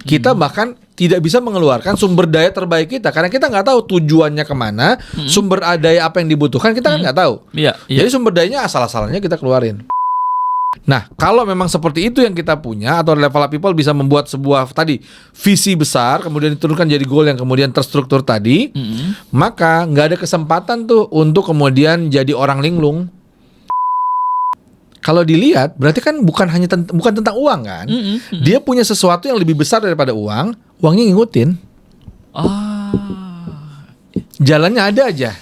kita bahkan tidak bisa mengeluarkan sumber daya terbaik kita karena kita nggak tahu tujuannya kemana, sumber daya apa yang dibutuhkan kita kan nggak tahu. Iya. Jadi sumber dayanya asal-asalannya kita keluarin. Nah, kalau memang seperti itu yang kita punya atau level up people bisa membuat sebuah tadi visi besar kemudian diturunkan jadi goal yang kemudian terstruktur tadi, maka nggak ada kesempatan tuh untuk kemudian jadi orang linglung. Kalau dilihat berarti kan bukan tentang uang kan. Dia punya sesuatu yang lebih besar daripada uang, uangnya ngikutin. Jalannya ada aja.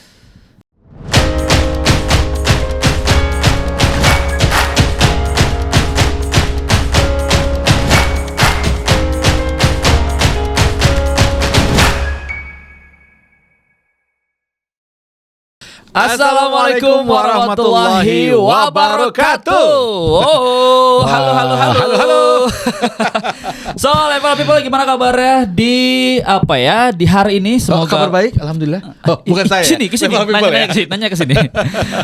Assalamualaikum warahmatullahi wabarakatuh. Oh, halo. So, level people gimana kabarnya di hari ini? Semoga kabar baik, alhamdulillah. Bukan saya. Kesini, nanya ke sini.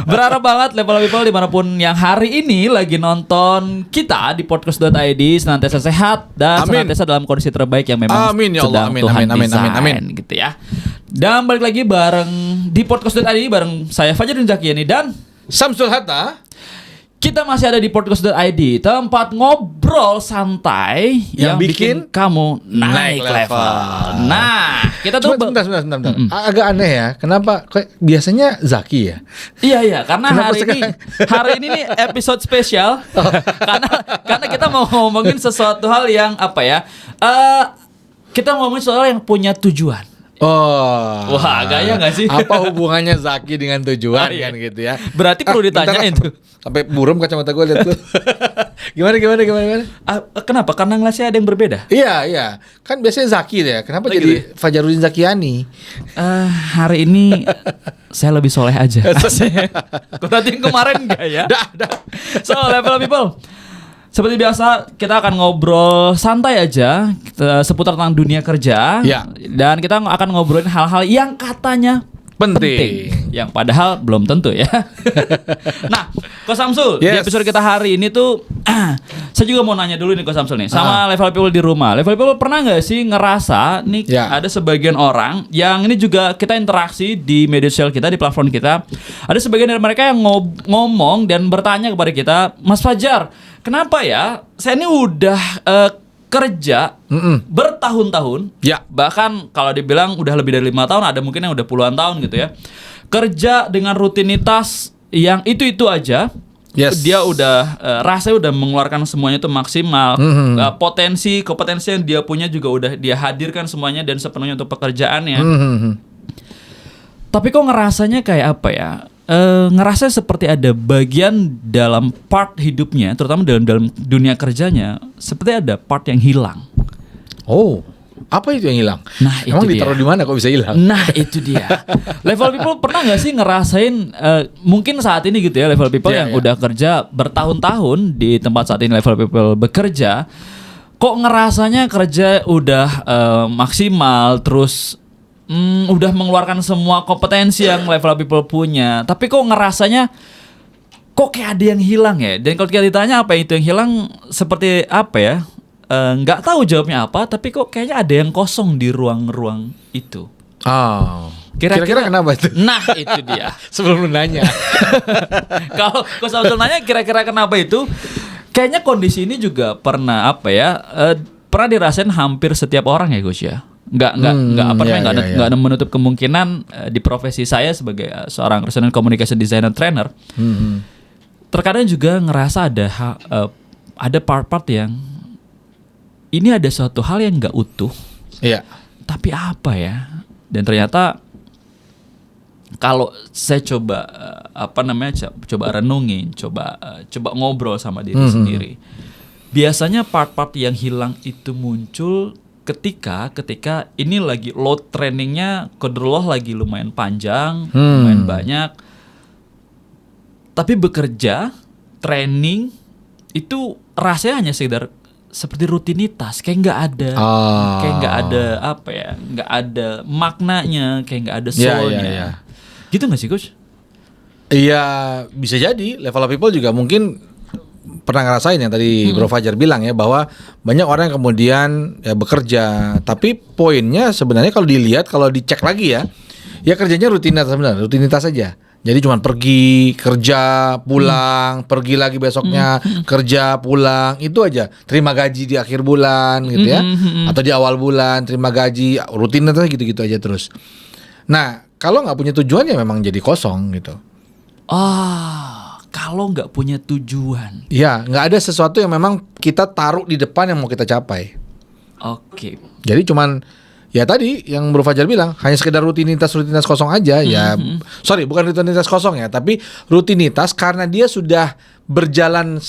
Berharap banget level people dimanapun yang hari ini lagi nonton kita di podcast.id senantiasa sehat dan senantiasa dalam kondisi terbaik yang memang sedang Tuhan desain gitu ya. Dan balik lagi bareng di podcast.id bareng saya Fajar Zakiani dan Samsul Hatta. Kita masih ada di podcast.id, tempat ngobrol santai yang bikin kamu naik level. Nah, kita tuh sebentar. Agak aneh ya. Kenapa biasanya Zaki ya? Iya, karena hari ini nih episode spesial. Karena kita mau ngomongin sesuatu hal yang kita ngomongin soal yang punya tujuan. Wah, gaya gak sih? Apa hubungannya Zaki dengan tujuan kan gitu ya? Berarti perlu ditanyain tuh. Sampai buram kacamata gue lihat tuh. Gimana? Kenapa? Karena ngelasnya ada yang berbeda. Iya. Kan biasanya Zaki deh. Kenapa jadi gitu? Fajarudin Zakiani? Hari ini saya lebih soleh aja. Berarti yang kemarin enggak ya? So, level people. Seperti biasa kita akan ngobrol santai aja seputar tentang dunia kerja dan kita akan ngobrolin hal-hal yang katanya penting yang padahal belum tentu ya. Nah, Ko Samsul, di episode kita hari ini tuh saya juga mau nanya dulu nih Ko Samsul nih sama level people di rumah. Level people pernah nggak sih ngerasa nih ada sebagian orang yang ini juga kita interaksi di media sosial kita, di platform kita. Ada sebagian dari mereka yang ngomong dan bertanya kepada kita, Mas Fajar, kenapa ya saya ini udah kerja bertahun-tahun, bahkan kalau dibilang udah lebih dari 5 tahun, ada mungkin yang udah puluhan tahun gitu ya, kerja dengan rutinitas yang itu aja. Dia udah rasanya udah mengeluarkan semuanya itu maksimal. Kompetensi yang dia punya juga udah dia hadirkan semuanya dan sepenuhnya untuk pekerjaannya. Tapi kok ngerasanya kayak apa ya? Ngerasa seperti ada bagian dalam part hidupnya, terutama dalam dunia kerjanya, seperti ada part yang hilang. Apa itu yang hilang? Nah, emang itu ditaruh di mana kok bisa hilang? Nah, itu dia. Level people pernah nggak sih ngerasain mungkin saat ini gitu ya, level people yang udah kerja bertahun-tahun di tempat saat ini level people bekerja, kok ngerasanya kerja udah maksimal terus udah mengeluarkan semua kompetensi yang level people punya, tapi kok ngerasanya kok kayak ada yang hilang ya. Dan kalau kita ditanya apa itu yang hilang, seperti apa ya, nggak tahu jawabnya apa, tapi kok kayaknya ada yang kosong di ruang-ruang itu. Kira-kira kenapa itu? Nah, itu dia. Sebelum lu nanya. Kalau Samsul nanya kira-kira kenapa itu, kayaknya kondisi ini juga pernah pernah dirasain hampir setiap orang ya Gus ya. Nggak ada menutup kemungkinan di profesi saya sebagai seorang personal communication designer trainer. Terkadang juga ngerasa ada part-part yang ini ada suatu hal yang nggak utuh. Tapi apa ya? Dan ternyata kalau saya coba coba renungin, coba ngobrol sama diri sendiri. Biasanya part-part yang hilang itu muncul ketika ini lagi load trainingnya kodrollah lagi lumayan panjang, lumayan banyak, tapi bekerja training itu rasanya hanya sekedar seperti rutinitas, kayak nggak ada nggak ada maknanya, kayak nggak ada soulnya. Gitu nggak sih Coach? Iya, bisa jadi level of people juga mungkin pernah ngerasain yang tadi Bro Fajar bilang ya, bahwa banyak orang yang kemudian ya bekerja, tapi poinnya sebenarnya kalau dilihat, kalau dicek lagi ya kerjanya rutinitas saja. Jadi cuma pergi kerja pulang, pergi lagi besoknya kerja pulang, itu aja. Terima gaji di akhir bulan gitu ya, atau di awal bulan terima gaji, rutinitas gitu-gitu aja terus. Nah kalau nggak punya tujuan ya memang jadi kosong gitu. Kalau nggak punya tujuan. Ya nggak ada sesuatu yang memang kita taruh di depan yang mau kita capai. Oke. Jadi cuman ya tadi yang Bro Fajar bilang, hanya sekedar rutinitas kosong aja ya. Sorry, bukan rutinitas kosong ya, tapi rutinitas karena dia sudah berjalan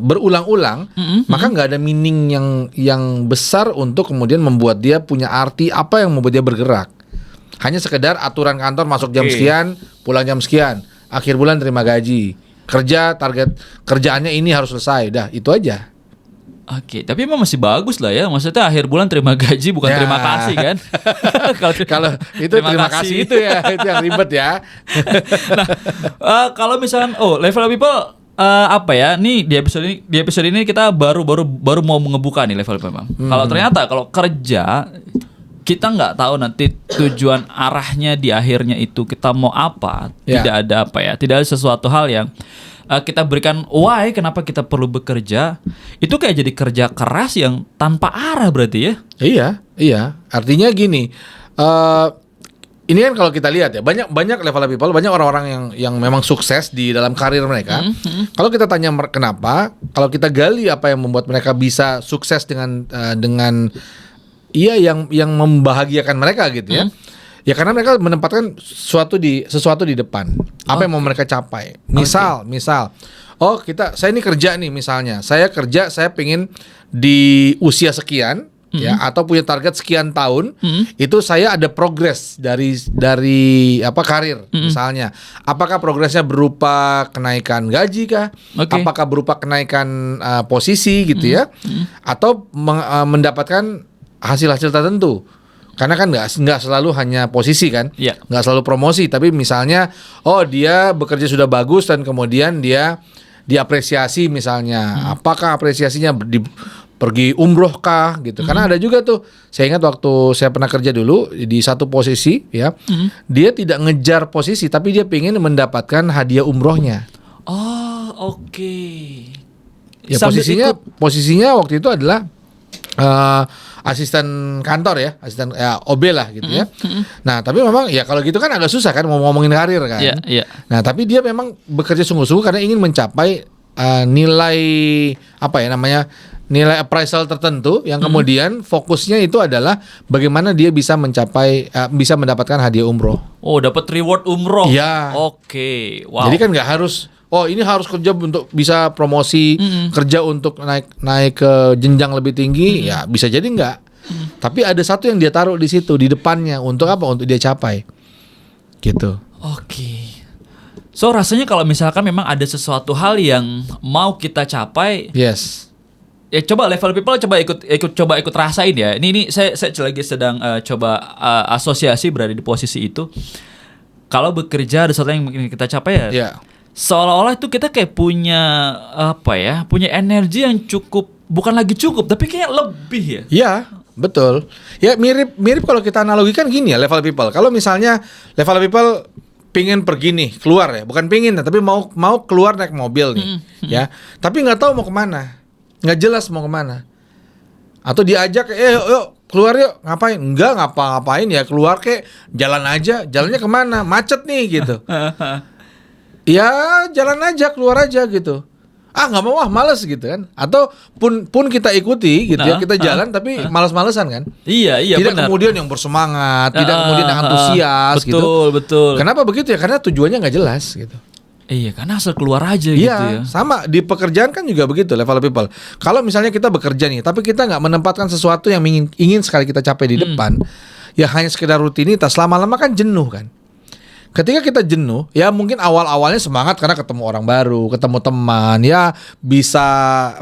berulang-ulang, maka nggak ada meaning yang besar untuk kemudian membuat dia punya arti apa yang membuat dia bergerak. Hanya sekedar aturan kantor, masuk jam sekian, pulang jam sekian, akhir bulan terima gaji, kerja target kerjaannya ini harus selesai, dah itu aja. Oke, tapi emang masih bagus lah ya. Maksudnya akhir bulan terima gaji bukan terima kasih kan? Kalau itu terima kasih itu ya, itu yang ribet ya. Nah, kalau misalkan level people apa ya? Nih di episode ini kita baru mau ngebuka nih level people. Kalau ternyata kalau kerja kita nggak tahu nanti tujuan arahnya di akhirnya itu kita mau apa, tidak ada apa ya, tidak ada sesuatu hal yang kita berikan why kenapa kita perlu bekerja, itu kayak jadi kerja keras yang tanpa arah berarti ya. Iya. Artinya gini, ini kan kalau kita lihat ya, banyak level people, banyak orang-orang yang memang sukses di dalam karir mereka. Kalau kita tanya kenapa, kalau kita gali apa yang membuat mereka bisa sukses dengan yang membahagiakan mereka gitu ya. Ya karena mereka menempatkan sesuatu di depan. Apa yang mau mereka capai? Misal, saya ini kerja nih misalnya. Saya kerja, saya pengen di usia sekian ya, atau punya target sekian tahun, itu saya ada progres dari karir misalnya. Apakah progresnya berupa kenaikan gaji kah? Apakah berupa kenaikan posisi gitu ya? Atau mendapatkan hasil-hasil tertentu. Karena kan nggak selalu hanya posisi kan, nggak selalu promosi, tapi misalnya dia bekerja sudah bagus dan kemudian dia diapresiasi misalnya, apakah apresiasinya pergi umroh kah gitu. Karena ada juga tuh, saya ingat waktu saya pernah kerja dulu di satu posisi ya, dia tidak ngejar posisi tapi dia pengen mendapatkan hadiah umrohnya. Ya posisinya waktu itu adalah asisten kantor ya, asisten OB lah gitu ya. Nah tapi memang ya kalau gitu kan agak susah kan mau ngomongin karir kan. Nah tapi dia memang bekerja sungguh-sungguh karena ingin mencapai nilai nilai appraisal tertentu yang kemudian fokusnya itu adalah bagaimana dia bisa bisa mendapatkan hadiah umroh. Dapat reward umroh. Ya. Wow. Jadi kan nggak harus ini harus kerja untuk bisa promosi, kerja untuk naik ke jenjang lebih tinggi, ya bisa jadi enggak. Tapi ada satu yang dia taruh di situ di depannya untuk apa? Untuk dia capai. Gitu. So rasanya kalau misalkan memang ada sesuatu hal yang mau kita capai, yes. Ya coba level people coba ikut rasain ya. Ini saya lagi sedang coba asosiasi berada di posisi itu. Kalau bekerja ada sesuatu yang ingin kita capai ya. Seolah-olah itu kita kayak punya energi yang bukan lagi cukup tapi kayak lebih ya. Iya, betul. Ya mirip kalau kita analogikan gini ya level people. Kalau misalnya level people pingin pergi nih keluar ya, bukan pingin tapi mau keluar naik mobil nih ya. Tapi nggak tahu mau kemana, nggak jelas mau kemana. Atau diajak yuk keluar yuk, ngapain? Enggak ngapa-ngapain ya, keluar kayak jalan aja. Jalannya kemana? Macet nih gitu. Ya jalan aja, keluar aja gitu. Nggak mau, males gitu kan. Atau pun kita ikuti gitu ya, kita jalan tapi malas-malesan kan. Iya tidak benar. Kemudian yang bersemangat, tidak kemudian yang antusias gitu. Betul. Kenapa begitu ya? Karena tujuannya nggak jelas gitu. Iya, karena asal keluar aja gitu ya. Sama di pekerjaan kan juga begitu level people. Kalau misalnya kita bekerja nih, tapi kita nggak menempatkan sesuatu yang ingin sekali kita capai di depan, ya hanya sekedar rutinitas, lama-lama kan jenuh kan. Ketika kita jenuh, ya mungkin awal-awalnya semangat karena ketemu orang baru, ketemu teman, ya bisa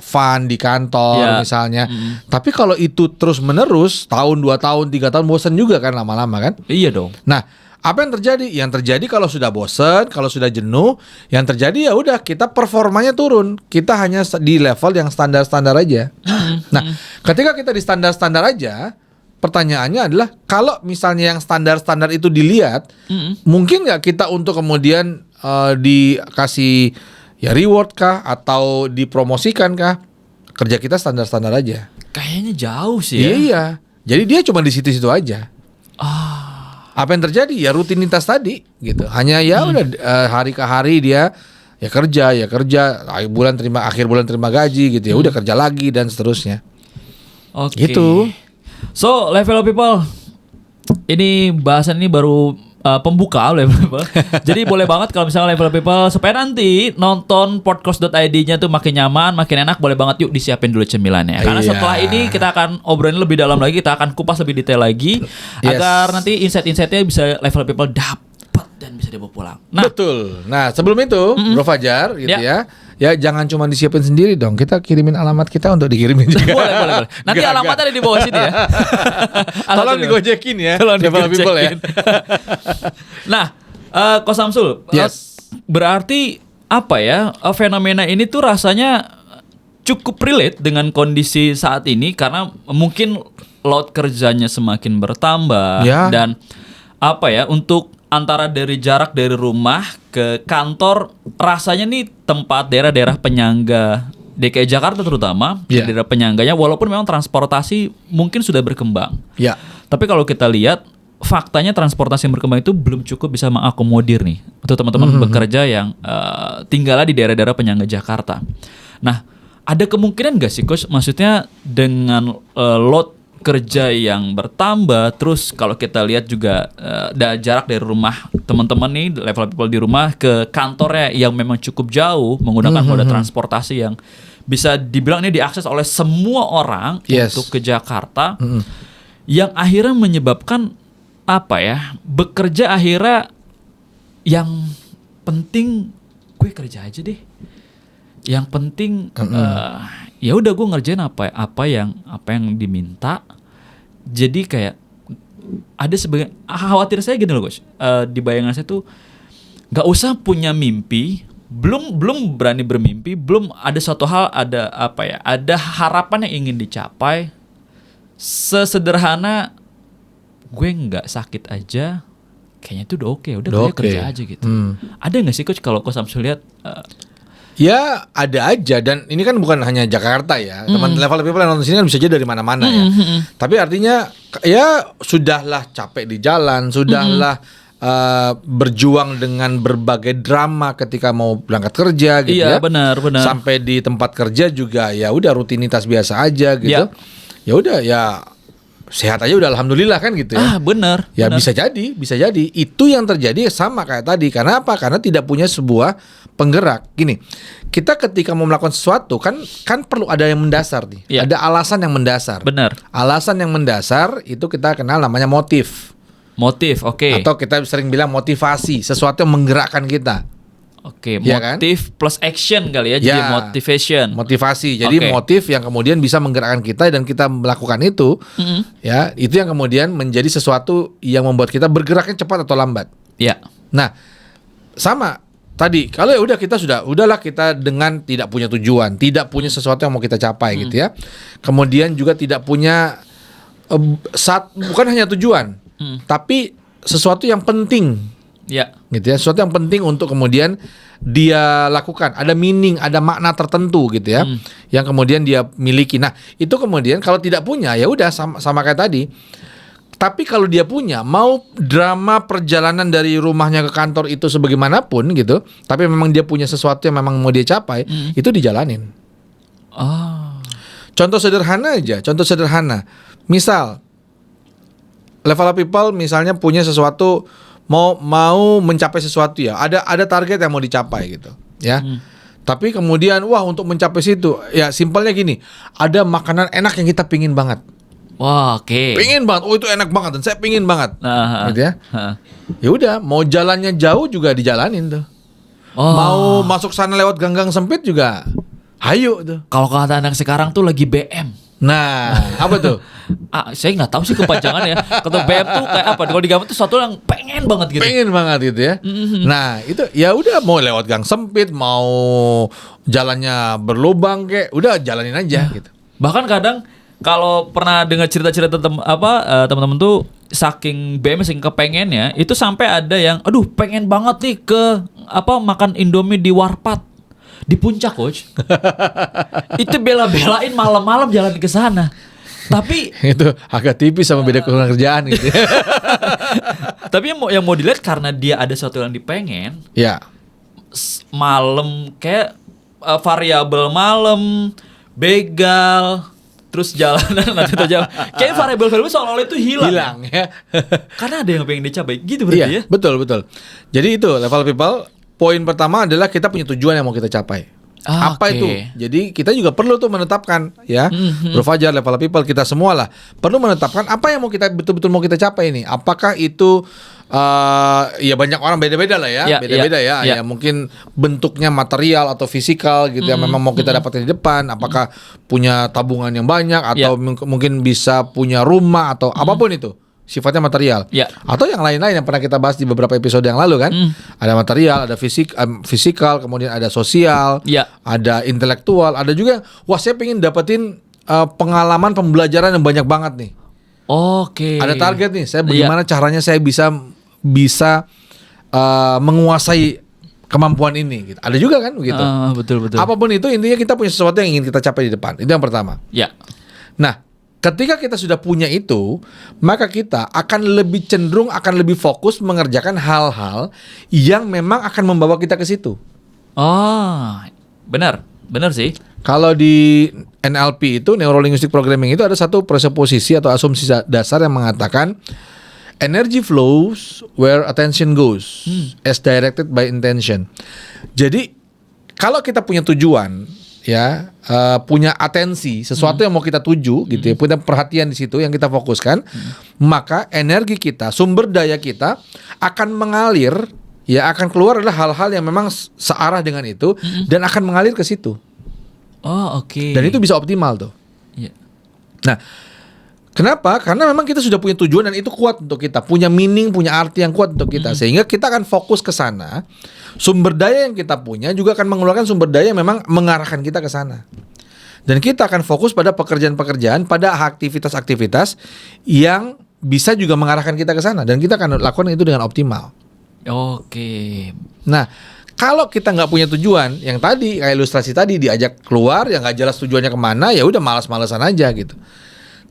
fun di kantor misalnya. Tapi kalau itu terus-menerus, tahun, 2 tahun, 3 tahun, bosan juga kan lama-lama kan? Iya dong. Nah, Apa yang terjadi? Yang terjadi kalau sudah bosen, kalau sudah jenuh, yang terjadi ya udah kita performanya turun. Kita hanya di level yang standar-standar aja. Nah, ketika kita di standar-standar aja, pertanyaannya adalah kalau misalnya yang standar-standar itu dilihat, mungkin nggak kita untuk kemudian dikasih ya reward kah atau dipromosikan kah? Kerja kita standar-standar aja. Kayaknya jauh sih ya. Iya. Jadi dia cuma di situ-situ aja. Apa yang terjadi? Ya rutinitas tadi gitu. Hanya ya udah hari ke hari dia ya kerja, akhir bulan terima gaji gitu ya. Udah kerja lagi dan seterusnya. Oke. Gitu. So, level people. Ini bahasan ini baru pembuka level people. Jadi boleh banget kalau misalnya level people supaya nanti nonton podcast.id-nya tuh makin nyaman, makin enak, boleh banget yuk disiapin dulu cemilannya. Karena setelah ini kita akan obrolin lebih dalam lagi, kita akan kupas lebih detail lagi agar nanti insight-insightnya bisa level people dapat dan bisa dibawa pulang. Nah, betul. Nah, sebelum itu, Bro Fajar gitu ya. Ya jangan cuma disiapin sendiri dong. Kita kirimin alamat kita untuk dikirimin juga. Boleh. Nanti alamatnya ada di bawah sini ya. Tolong digojekin ya. Tolong people ya. Nah, Ko Samsul, berarti apa ya? Fenomena ini tuh rasanya cukup relate dengan kondisi saat ini karena mungkin load kerjanya semakin bertambah dan apa ya, untuk antara dari jarak dari rumah ke kantor rasanya nih tempat daerah-daerah penyangga DKI Jakarta terutama daerah penyangganya, walaupun memang transportasi mungkin sudah berkembang. Tapi kalau kita lihat faktanya transportasi yang berkembang itu belum cukup bisa mengakomodir nih untuk teman-teman bekerja yang tinggalnya di daerah-daerah penyangga Jakarta. Nah, ada kemungkinan nggak sih Coach? Maksudnya dengan load kerja yang bertambah, terus kalau kita lihat juga jarak dari rumah teman-teman nih, level people di rumah ke kantornya yang memang cukup jauh menggunakan moda transportasi yang bisa dibilang ini diakses oleh semua orang untuk ke Jakarta, yang akhirnya menyebabkan apa ya, bekerja akhirnya yang penting gue kerja aja deh, yang penting ya udah gue ngerjain apa yang diminta. Jadi kayak ada sebagian khawatir saya gini loh Coach, di bayangan saya tuh nggak usah punya mimpi, belum berani bermimpi, belum ada suatu hal, ada apa ya, ada harapan yang ingin dicapai, sesederhana gue nggak sakit aja kayaknya itu udah oke, udah kerja aja gitu. Ada nggak sih Coach kalau Coach Samsul lihat? Ya ada aja, dan ini kan bukan hanya Jakarta ya. Teman level people yang nonton sini kan bisa aja dari mana-mana ya. Tapi artinya ya sudahlah capek di jalan, sudahlah berjuang dengan berbagai drama ketika mau berangkat kerja gitu ya. Iya benar. Sampai di tempat kerja juga ya udah rutinitas biasa aja gitu. Ya udah ya sehat aja udah alhamdulillah kan gitu ya. Benar. Ya bisa jadi. Itu yang terjadi sama kayak tadi. Karena apa? Karena tidak punya sebuah penggerak. Gini, kita ketika mau melakukan sesuatu kan perlu ada yang mendasar nih. Ada alasan yang mendasar. Benar. Alasan yang mendasar itu kita kenal namanya motif. Oke. Atau kita sering bilang motivasi, sesuatu yang menggerakkan kita. Oke, motif plus action kali ya, jadi motivation. Motivasi, jadi motif yang kemudian bisa menggerakkan kita dan kita melakukan itu, ya itu yang kemudian menjadi sesuatu yang membuat kita bergeraknya cepat atau lambat. Nah, sama tadi, kalau ya udah kita udahlah kita dengan tidak punya tujuan, tidak punya sesuatu yang mau kita capai gitu ya. Kemudian juga tidak punya bukan hanya tujuan, tapi sesuatu yang penting. Gitu ya, sesuatu yang penting untuk kemudian dia lakukan, ada meaning, ada makna tertentu gitu ya, yang kemudian dia miliki. Nah, itu kemudian kalau tidak punya ya udah sama kayak tadi. Tapi kalau dia punya, mau drama perjalanan dari rumahnya ke kantor itu sebagaimanapun gitu, tapi memang dia punya sesuatu yang memang mau dia capai, itu dijalanin. Contoh sederhana aja, misal level up people misalnya punya sesuatu, mau mencapai sesuatu ya, ada target yang mau dicapai gitu ya. Tapi kemudian untuk mencapai situ ya simpelnya gini, ada makanan enak yang kita pingin banget. Pingin banget, itu enak banget dan saya pingin banget, gitu ya. Ya udah, mau jalannya jauh juga dijalanin tuh. Mau masuk sana lewat gang-gang sempit juga, hayu tuh. Kalau kata anak sekarang tuh lagi BM. Nah, apa tuh? Saya nggak tahu sih kepanjangannya. Kalau BM tuh kayak apa? Kalau di gambar tuh sesuatu yang pengen banget gitu. Pengen banget gitu ya. Nah, itu ya udah mau lewat gang sempit, mau jalannya berlubang kayak udah jalanin aja gitu. Bahkan kadang kalau pernah dengar cerita-cerita teman-teman tuh saking BM saking kepengennya itu sampai ada yang aduh pengen banget nih ke makan Indomie di Warpat di puncak, Coach. Itu bela-belain malam-malam jalan ke sana. Tapi itu agak tipis sama beda kerjaan gitu. Tapi yang mau dilihat karena dia ada sesuatu yang dipengen. Ya. Malam kayak variabel malam, begal, terus jalanan nanti jam. Kayak variabel-variabel seolah-olah itu hilang ya. Karena ada yang pengen dicapai. Gitu berarti ya. Betul. Jadi itu level people. Poin pertama adalah kita punya tujuan yang mau kita capai. Apa itu? Jadi kita juga perlu tuh menetapkan ya. Bro Fajar, level people, kita semua lah perlu menetapkan apa yang mau kita betul-betul mau kita capai ini. Apakah itu ya banyak orang beda-beda lah ya. Beda-beda ya. Ya mungkin bentuknya material atau fisikal gitu yang memang mau kita dapatin di depan. Apakah punya tabungan yang banyak atau mungkin bisa punya rumah atau apapun itu. Sifatnya material, atau yang lain-lain yang pernah kita bahas di beberapa episode yang lalu kan, ada material, ada fisikal, kemudian ada sosial, ada intelektual, ada juga, wah saya pengen dapetin pengalaman pembelajaran yang banyak banget nih. Ada target nih, saya bagaimana caranya saya bisa menguasai kemampuan ini. Gitu. Ada juga kan begitu. Betul. Apapun itu intinya kita punya sesuatu yang ingin kita capai di depan. Itu yang pertama. Nah. Ketika kita sudah punya itu, maka kita akan lebih cenderung, akan lebih fokus mengerjakan hal-hal yang memang akan membawa kita ke situ. Benar sih. Kalau di NLP itu, Neuro Linguistic Programming itu ada satu presuposisi atau asumsi dasar yang mengatakan energy flows where attention goes, as directed by intention. Jadi kalau kita punya tujuan, ya punya atensi sesuatu yang mau kita tuju gitu ya, punya perhatian di situ yang kita fokuskan, maka energi kita, sumber daya kita akan mengalir, ya akan keluar adalah hal-hal yang memang searah dengan itu dan akan mengalir ke situ. Dan itu bisa optimal tuh. Nah, kenapa? Karena memang kita sudah punya tujuan dan itu kuat untuk kita, punya meaning, punya arti yang kuat untuk kita, sehingga kita akan fokus ke sana. Sumber daya yang kita punya juga akan mengeluarkan sumber daya yang memang mengarahkan kita ke sana. Dan kita akan fokus pada pekerjaan-pekerjaan, pada aktivitas-aktivitas yang bisa juga mengarahkan kita ke sana. Dan kita akan lakukan itu dengan optimal. Nah, kalau kita nggak punya tujuan, yang tadi kayak ilustrasi tadi diajak keluar, yang nggak jelas tujuannya kemana, ya udah malas-malasan aja gitu.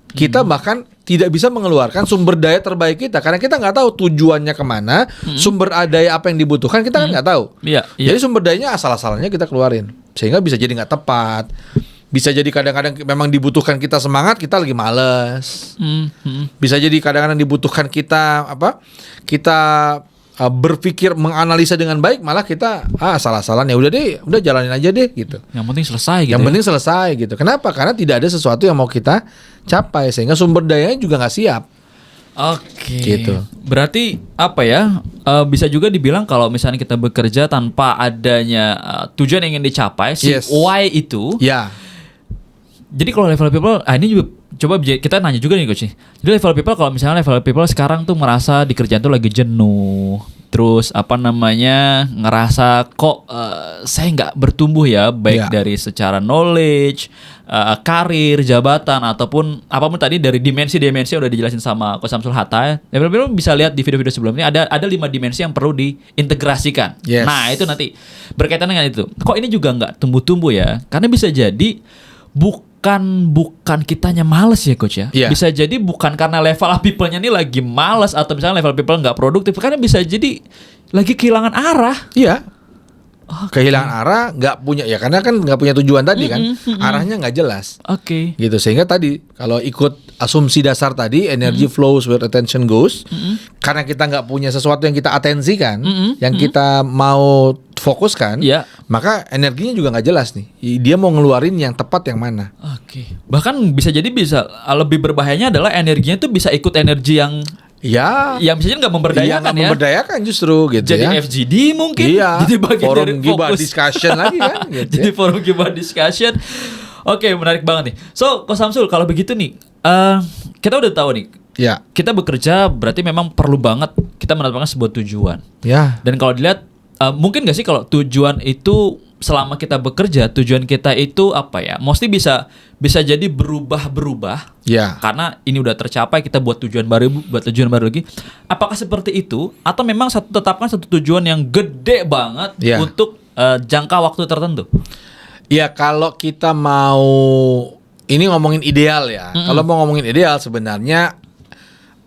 Kita bahkan tidak bisa mengeluarkan sumber daya terbaik kita karena kita nggak tahu tujuannya kemana, sumber daya apa yang dibutuhkan kita kan nggak tahu. Jadi sumber dayanya asal-asalnya kita keluarin sehingga bisa jadi nggak tepat, bisa jadi kadang-kadang memang dibutuhkan kita semangat, kita lagi males. Bisa jadi kadang-kadang dibutuhkan kita berpikir menganalisa dengan baik, malah kita salah-salah ya udah deh, udah jalanin aja deh gitu. Yang penting selesai gitu. Yang penting selesai gitu. Kenapa? Karena tidak ada sesuatu yang mau kita capai sehingga sumber dayanya juga nggak siap. Gitu. Berarti apa ya? Bisa juga dibilang kalau misalnya kita bekerja tanpa adanya tujuan yang ingin dicapai, why itu. Jadi kalau level people, ini juga coba kita nanya juga nih Coach. Jadi level people, kalau misalnya level people sekarang tuh merasa di kerjaan tuh lagi jenuh, terus ngerasa kok saya nggak bertumbuh ya, baik dari secara knowledge, karir, jabatan ataupun apapun tadi dari dimensi-dimensi yang udah dijelasin sama Coach Samsul Hatta. Level people bisa lihat di video-video sebelumnya ada 5 dimensi yang perlu diintegrasikan. Nah itu nanti berkaitan dengan itu. Kok ini juga nggak tumbuh-tumbuh ya? Karena bisa jadi bukan kitanya males ya Coach ya. Bisa jadi bukan karena level people-nya ini lagi males atau misalnya level people nggak produktif, karena bisa jadi lagi kehilangan arah. Kehilangan arah, nggak punya ya karena kan nggak punya tujuan tadi kan, arahnya nggak jelas. Gitu sehingga tadi kalau ikut asumsi dasar tadi energy flows where attention goes, karena kita nggak punya sesuatu yang kita atensikan, yang kita mau fokuskan, maka energinya juga nggak jelas nih. Dia mau ngeluarin yang tepat yang mana. Bahkan bisa jadi lebih berbahayanya adalah energinya tuh bisa ikut energi yang yang bisa jadi nggak memberdayakan memberdayakan justru gitu jadi FGD mungkin. Jadi bagian forum dari gibah fokus discussion lagi kan gitu. Jadi forum gibah discussion. Oke, menarik banget nih. So, Ko Samsul, kalau begitu nih, kita udah tahu nih, Ya. kita bekerja berarti memang perlu banget kita menetapkan sebuah tujuan. Ya. Dan kalau dilihat, mungkin gak sih kalau tujuan itu selama kita bekerja, tujuan kita itu apa ya? Mesti bisa jadi berubah-berubah. Ya. Karena ini udah tercapai, kita buat tujuan baru lagi. Apakah seperti itu atau memang tetapkan satu tujuan yang gede banget Ya. untuk jangka waktu tertentu? Ya, kalau kita mau ini ngomongin ideal ya. Kalau mau ngomongin ideal sebenarnya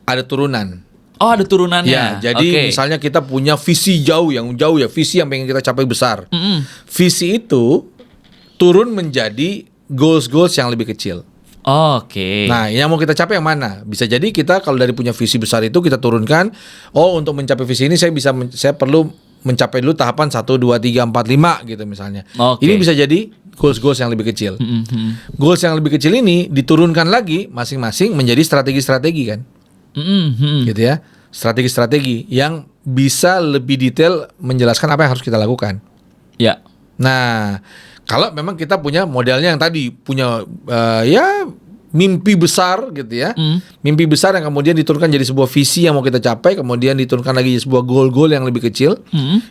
ada turunan. Oh, ada turunannya. Ya, jadi Oke. misalnya kita punya visi yang jauh ya, visi yang pengen kita capai besar. Mm-mm. Visi itu turun menjadi goals yang lebih kecil. Oke. Nah, yang mau kita capai yang mana? Bisa jadi kita kalau dari punya visi besar itu kita turunkan, oh untuk mencapai visi ini saya perlu mencapai dulu tahapan 1 2 3 4 5 gitu misalnya. Oke. Ini bisa jadi goals yang lebih kecil. Mm-mm. Goals yang lebih kecil ini diturunkan lagi masing-masing menjadi strategi-strategi kan. Mm-mm. Gitu ya. Strategi-strategi yang bisa lebih detail menjelaskan apa yang harus kita lakukan. Ya. Nah, kalau memang kita punya modelnya yang tadi punya ya mimpi besar gitu ya. Mimpi besar yang kemudian diturunkan jadi sebuah visi yang mau kita capai, kemudian diturunkan lagi jadi sebuah goal yang lebih kecil.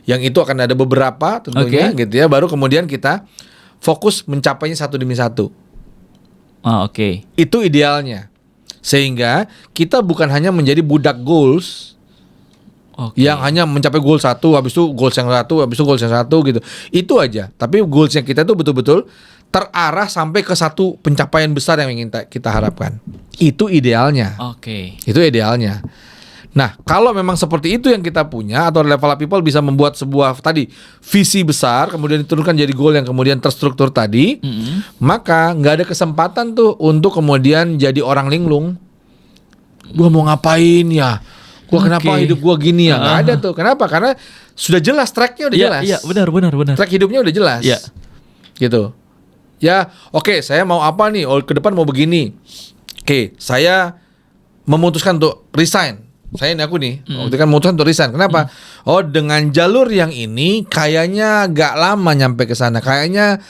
Yang itu akan ada beberapa tentunya gitu ya. Baru kemudian kita fokus mencapainya satu demi satu. Oke. Itu idealnya. Sehingga kita bukan hanya menjadi budak goals Oke. yang hanya mencapai goal satu, habis itu goals yang satu, habis itu goals yang satu gitu. Itu aja. Tapi goals yang kita itu betul-betul terarah sampai ke satu pencapaian besar yang ingin kita harapkan. Itu idealnya. Oke. Itu idealnya. Nah, kalau memang seperti itu yang kita punya atau level up people bisa membuat sebuah tadi visi besar kemudian diturunkan jadi goal yang kemudian terstruktur tadi, maka nggak ada kesempatan tuh untuk kemudian jadi orang linglung. Gua mau ngapain ya? Gua kenapa hidup gua gini ya? Nggak ada tuh. Kenapa? Karena sudah jelas tracknya udah jelas. Iya, benar. Track hidupnya udah jelas. Iya. Gitu. Ya, oke, saya mau apa nih? Oh, ke depan mau begini. Oke, saya memutuskan untuk resign. Aku nih, waktu itu kan memutuskan untuk resign. Kenapa? Oh, dengan jalur yang ini kayaknya gak lama nyampe ke sana. Kayaknya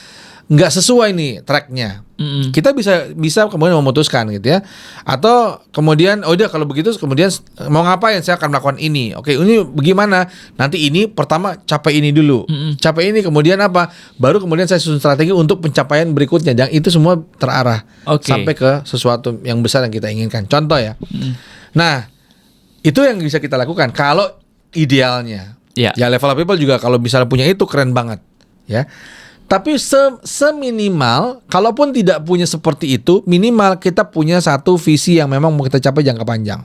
nggak sesuai nih tracknya. Kita bisa kemudian memutuskan gitu ya. Atau kemudian oh udah kalau begitu kemudian mau ngapain, saya akan melakukan ini. Oke, ini bagaimana? Nanti ini pertama capai ini dulu. Capai ini kemudian apa? Baru kemudian saya susun strategi untuk pencapaian berikutnya. Dan itu semua terarah sampai ke sesuatu yang besar yang kita inginkan. Contoh ya. Nah, itu yang bisa kita lakukan kalau idealnya. Ya level up people juga kalau misalnya punya itu keren banget ya. Tapi seminimal, kalaupun tidak punya seperti itu, minimal kita punya satu visi yang memang mau kita capai jangka panjang.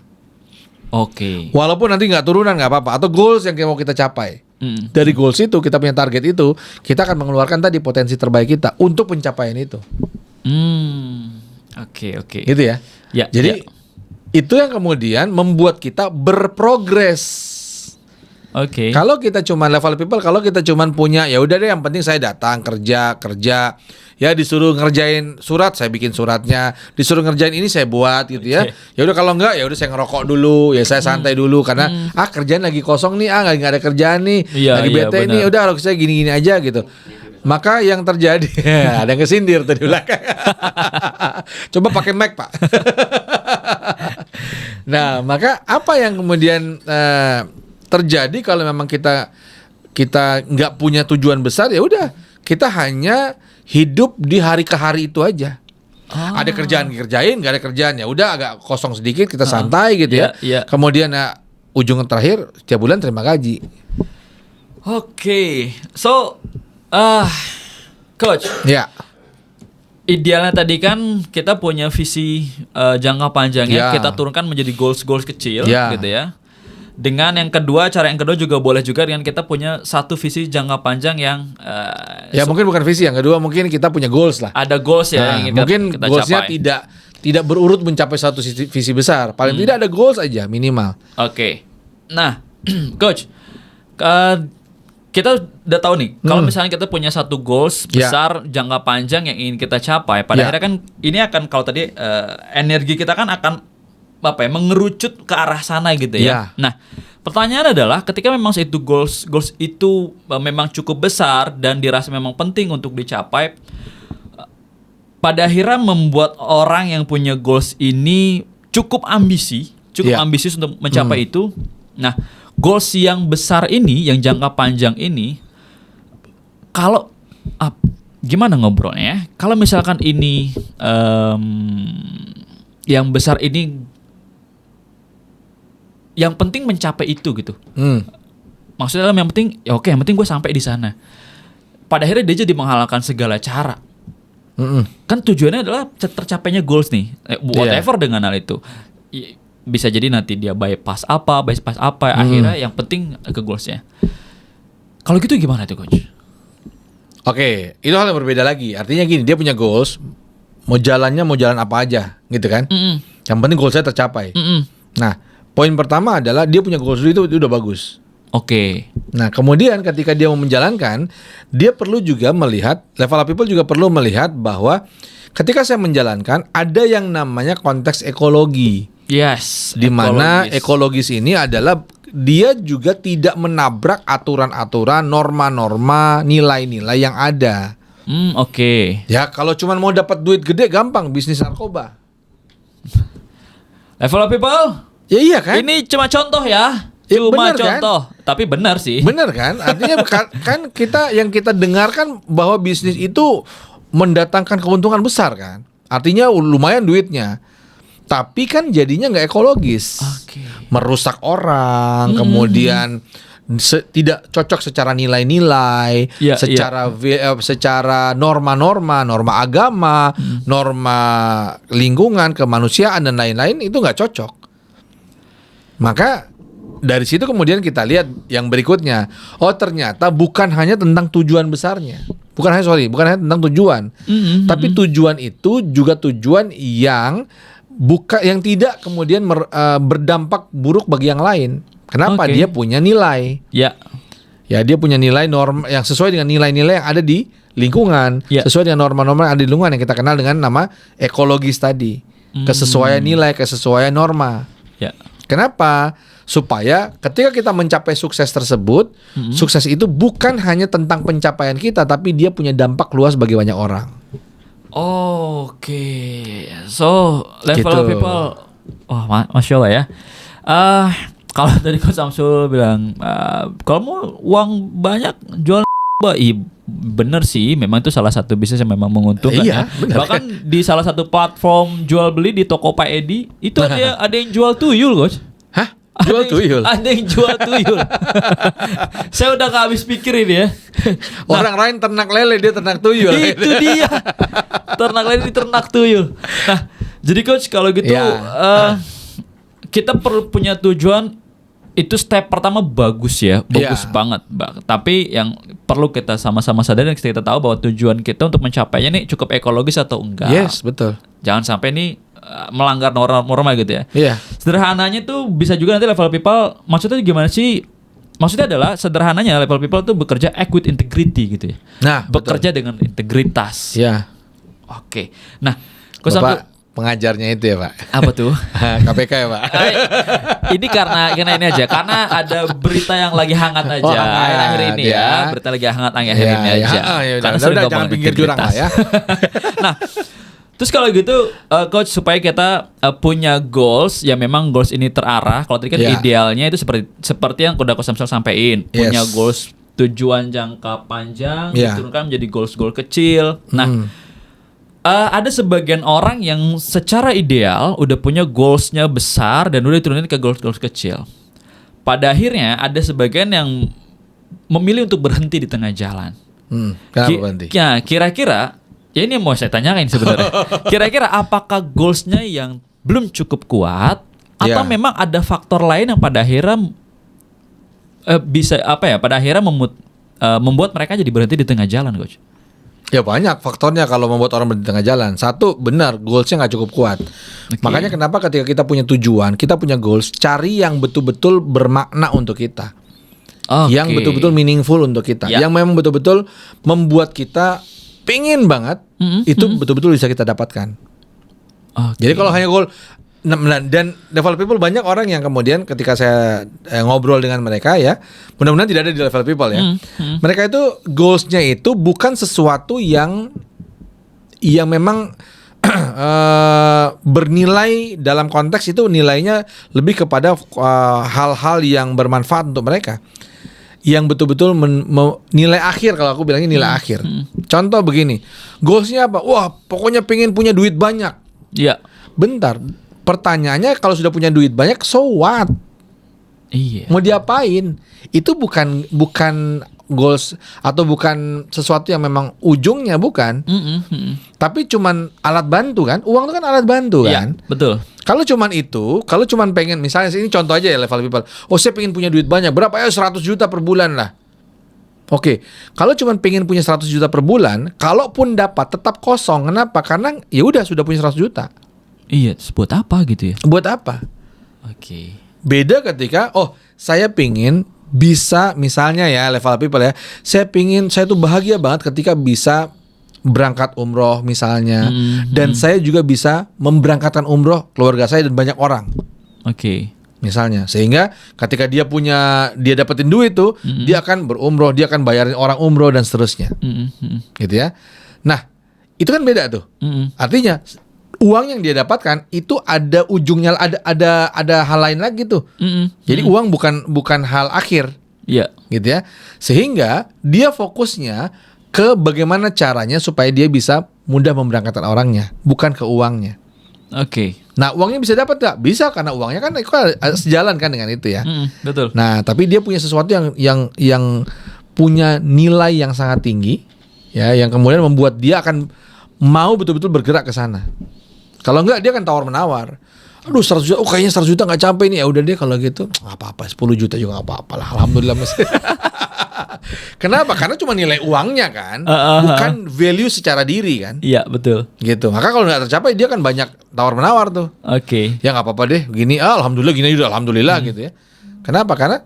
Oke. Walaupun nanti nggak turunan nggak apa-apa. Atau goals yang mau kita capai. Dari goals itu, kita punya target itu, kita akan mengeluarkan tadi potensi terbaik kita untuk pencapaian itu. Oke. Gitu ya. Jadi itu yang kemudian membuat kita berprogres. Oke. Kalau kita cuma level people, kalau kita cuma punya ya udah deh yang penting saya datang kerja ya disuruh ngerjain surat saya bikin suratnya, disuruh ngerjain ini saya buat gitu ya. Ya udah kalau enggak ya udah saya ngerokok dulu, ya saya santai dulu karena kerjaan lagi kosong nih, nggak ada kerjaan nih, lagi bete nih, udah kalau saya gini-gini aja gitu. Maka yang terjadi ada yang kesindir tadi belakang. Coba pakai mic, Pak. Nah, maka apa yang kemudian terjadi kalau memang kita nggak punya tujuan besar, ya udah kita hanya hidup di hari ke hari itu aja. Ada kerjaan dikerjain, nggak ada kerjaan ya udah agak kosong sedikit kita santai gitu ya. Kemudian ujung terakhir setiap bulan terima gaji. Oke. So Coach. Ya. Idealnya tadi kan kita punya visi jangka panjangnya, kita turunkan menjadi goals kecil gitu ya. Dengan cara yang kedua juga boleh juga dengan kita punya satu visi jangka panjang yang mungkin bukan visi, yang kedua mungkin kita punya goals lah. Ada goals ya yang mungkin kita goalsnya capai. tidak berurut mencapai satu visi besar. Paling tidak ada goals aja minimal. Oke. Nah, Coach, kita udah tahu nih kalau misalnya kita punya satu goals besar jangka panjang yang ingin kita capai, pada akhirnya kan ini akan kalau tadi energi kita kan akan mengerucut ke arah sana gitu ya. Nah, pertanyaan adalah ketika memang itu goals itu memang cukup besar dan dirasa memang penting untuk dicapai, pada akhirnya membuat orang yang punya goals ini cukup ambisius untuk mencapai itu. Nah, goals yang besar ini, yang jangka panjang ini, kalau gimana ngobrolnya ya? Kalau misalkan ini yang besar ini, yang penting mencapai itu gitu. Maksudnya yang penting, ya oke, yang penting gue sampai di sana. Pada akhirnya dia jadi menghalalkan segala cara. Kan tujuannya adalah tercapainya goals nih, whatever dengan hal itu. Bisa jadi nanti dia bypass apa, akhirnya yang penting ke goalsnya. Kalau gitu gimana tuh coach? Oke, itu hal yang berbeda lagi. Artinya gini, dia punya goals, mau jalan apa aja, gitu kan? Yang penting goalsnya tercapai. Nah, poin pertama adalah dia punya goals itu udah bagus. Oke. Nah, kemudian ketika dia mau menjalankan, dia perlu juga melihat, level up people juga perlu melihat bahwa ketika saya menjalankan, ada yang namanya konteks ekologi. Yes. Di mana ekologis ini adalah dia juga tidak menabrak aturan-aturan, norma-norma, nilai-nilai yang ada. Oke. Ya, kalau cuma mau dapat duit gede gampang bisnis narkoba. Level up people. Ya iya kan? Ini cuma contoh ya. Cuma contoh, kan? Tapi benar sih. Benar kan? Artinya kan kita dengarkan bahwa bisnis itu mendatangkan keuntungan besar kan. Artinya lumayan duitnya. Tapi kan jadinya nggak ekologis. Merusak orang, kemudian tidak cocok secara nilai-nilai, secara norma-norma, norma agama, norma lingkungan, kemanusiaan dan lain-lain itu nggak cocok. Maka dari situ kemudian kita lihat yang berikutnya. Oh, ternyata bukan hanya tentang tujuan besarnya. Bukan hanya tentang tujuan. Tapi tujuan itu juga tujuan yang tidak kemudian berdampak buruk bagi yang lain. Kenapa? Dia punya nilai. Ya, dia punya nilai norma yang sesuai dengan nilai-nilai yang ada di lingkungan, sesuai dengan norma-norma yang ada di lingkungan yang kita kenal dengan nama ekologis tadi. Kesesuaian nilai, kesesuaian norma. Kenapa? Supaya ketika kita mencapai sukses tersebut, sukses itu bukan hanya tentang pencapaian kita, tapi dia punya dampak luas bagi banyak orang. Oke. So, level of people. Wah, Masya Allah ya. Kalau tadi Coach Samsul bilang, kalau mau uang banyak jual bener sih, memang itu salah satu bisnis yang memang menguntungkan ya. Bahkan di salah satu platform jual beli di toko Pak Edi itu ada yang jual tuyul, Coach. Hah? Jual tuyul? Ada yang jual tuyul. Saya udah gak habis pikir ini ya. Orang lain ternak lele, dia ternak tuyul. Itu dia. Ternak lele, ternak tuyul. Nah, jadi Coach kalau gitu kita perlu punya tujuan. Itu step pertama bagus ya, bagus banget. Tapi yang perlu kita sama-sama sadari dan kita tahu bahwa tujuan kita untuk mencapainya nih cukup ekologis atau enggak. Yes, betul. Jangan sampai nih melanggar norma gitu ya. Iya. Sederhananya tuh bisa juga nanti level people, maksudnya gimana sih? Maksudnya adalah sederhananya level people tuh bekerja act with integrity gitu ya. Nah, bekerja dengan integritas. Iya. Oke. Nah, Bapak pengajarnya itu ya, Pak. Apa tuh? KPK ya, Pak. Ini karena ini aja, karena ada berita yang lagi hangat aja akhir-akhir ini ya. Berita lagi hangat akhir-akhir ini aja. Karena udah jangan pinggir jurang lah ya. Nah, terus kalau gitu Coach, supaya kita punya goals, ya memang goals ini terarah. Kalau tadi kan idealnya itu seperti yang udah Coach Samsul sampein, punya goals tujuan jangka panjang diturunkan menjadi goals-goals kecil. Nah, ada sebagian orang yang secara ideal udah punya goalsnya besar dan udah diturunin ke goals-goals kecil. Pada akhirnya ada sebagian yang memilih untuk berhenti di tengah jalan. Kenapa berhenti? Ya, kira-kira, ya ini yang mau saya tanyain sebenarnya. Kira-kira apakah goalsnya yang belum cukup kuat atau memang ada faktor lain yang pada akhirnya pada akhirnya membuat mereka jadi berhenti di tengah jalan, Coach? Ya banyak faktornya kalau membuat orang berhenti di tengah jalan. Satu, benar goalsnya nggak cukup kuat. Makanya kenapa ketika kita punya tujuan, kita punya goals, cari yang betul-betul bermakna untuk kita, yang betul-betul meaningful untuk kita, yang memang betul-betul membuat kita pengen banget, itu betul-betul bisa kita dapatkan. Jadi kalau hanya goal, dan level people banyak orang yang kemudian ketika saya ngobrol dengan mereka ya, mudah-mudahan tidak ada di level people ya. Mereka itu goalsnya itu bukan sesuatu yang yang memang bernilai dalam konteks itu nilainya lebih kepada hal-hal yang bermanfaat untuk mereka, yang betul-betul nilai akhir. Kalau aku bilangnya nilai akhir. Contoh begini, goalsnya apa? Wah, pokoknya pengen punya duit banyak. Iya. Bentar, pertanyaannya kalau sudah punya duit banyak, so what? Iya. Mau diapain? Itu bukan goals atau bukan sesuatu yang memang ujungnya, bukan. Tapi cuman alat bantu kan. Uang itu kan alat bantu kan. Iya, betul. Kalau cuman pengen, misalnya ini contoh aja ya level people. Oh, saya pengen punya duit banyak. Berapa ya? 100 juta per bulan lah. Oke, kalau cuman pengen punya 100 juta per bulan, kalaupun dapat tetap kosong. Kenapa? Karena ya udah sudah punya 100 juta. Iya, buat apa gitu ya? Buat apa? Oke. Beda ketika, saya pingin bisa, misalnya ya level people ya, saya tuh bahagia banget ketika bisa berangkat umroh misalnya, dan saya juga bisa memberangkatkan umroh keluarga saya dan banyak orang. Oke. Misalnya, sehingga ketika dia dapetin duit tuh, dia akan berumroh, dia akan bayarin orang umroh dan seterusnya, gitu ya. Nah, itu kan beda tuh. Artinya uang yang dia dapatkan itu ada ujungnya, ada hal lain lagi tuh. Jadi uang bukan hal akhir, gitu ya. Sehingga dia fokusnya ke bagaimana caranya supaya dia bisa mudah memberangkatkan orangnya, bukan ke uangnya. Oke. Nah, uangnya bisa dapat nggak? Bisa, karena uangnya kan sejalan kan dengan itu ya. Betul. Nah, tapi dia punya sesuatu yang punya nilai yang sangat tinggi, ya, yang kemudian membuat dia akan mau betul-betul bergerak ke sana. Kalau enggak, dia akan tawar-menawar. Aduh, 100 juta, kayaknya 100 juta nggak capek nih. Ya udah deh kalau gitu, nggak apa-apa, 10 juta juga nggak apa-apa lah. Alhamdulillah mas. Kenapa? Karena cuma nilai uangnya kan, bukan value secara diri kan. Iya, betul. Gitu. Maka kalau nggak tercapai, dia kan banyak tawar-menawar tuh. Oke. Ya nggak apa-apa deh, gini, alhamdulillah, gini udah alhamdulillah gitu ya. Kenapa? Karena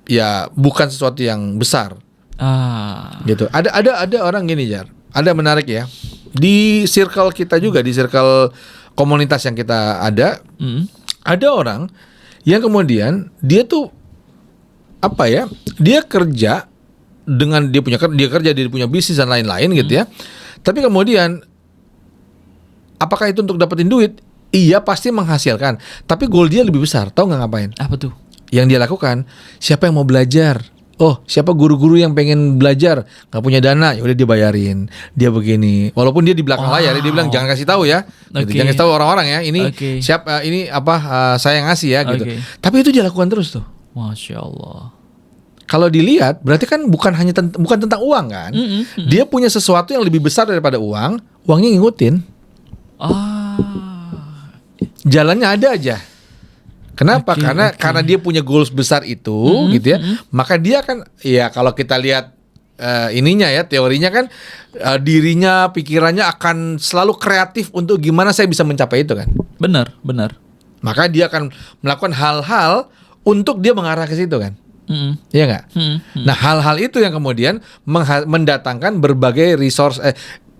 ya bukan sesuatu yang besar. Gitu. Ada orang gini, Jar. Ada menarik ya. Di circle kita juga, di circle komunitas yang kita ada orang yang kemudian dia tuh apa ya? Dia kerja dengan dia punya bisnis dan lain-lain gitu ya. Tapi kemudian apakah itu untuk dapetin duit? Iya, pasti menghasilkan. Tapi goal dia lebih besar. Tahu nggak ngapain? Apa tuh? Yang dia lakukan, siapa yang mau belajar? Oh, siapa guru-guru yang pengen belajar, nggak punya dana, ya udah dia bayarin. Dia begini, walaupun dia di belakang layar, dia bilang jangan kasih tahu ya, gitu. Jangan kasih tahu orang-orang ya. Ini siapa? Ini apa? Saya ngasih ya, gitu. Tapi itu dia lakukan terus tuh. Masya Allah. Kalau dilihat, berarti kan bukan tentang uang kan? Dia punya sesuatu yang lebih besar daripada uang. Uangnya ngikutin. Jalannya ada aja. Kenapa? Karena dia punya goals besar itu, gitu ya. Maka dia kan, ya kalau kita lihat ininya ya, teorinya kan dirinya, pikirannya akan selalu kreatif untuk gimana saya bisa mencapai itu kan. Benar. Maka dia akan melakukan hal-hal untuk dia mengarah ke situ kan. Iya nggak? Nah, hal-hal itu yang kemudian mendatangkan berbagai resource,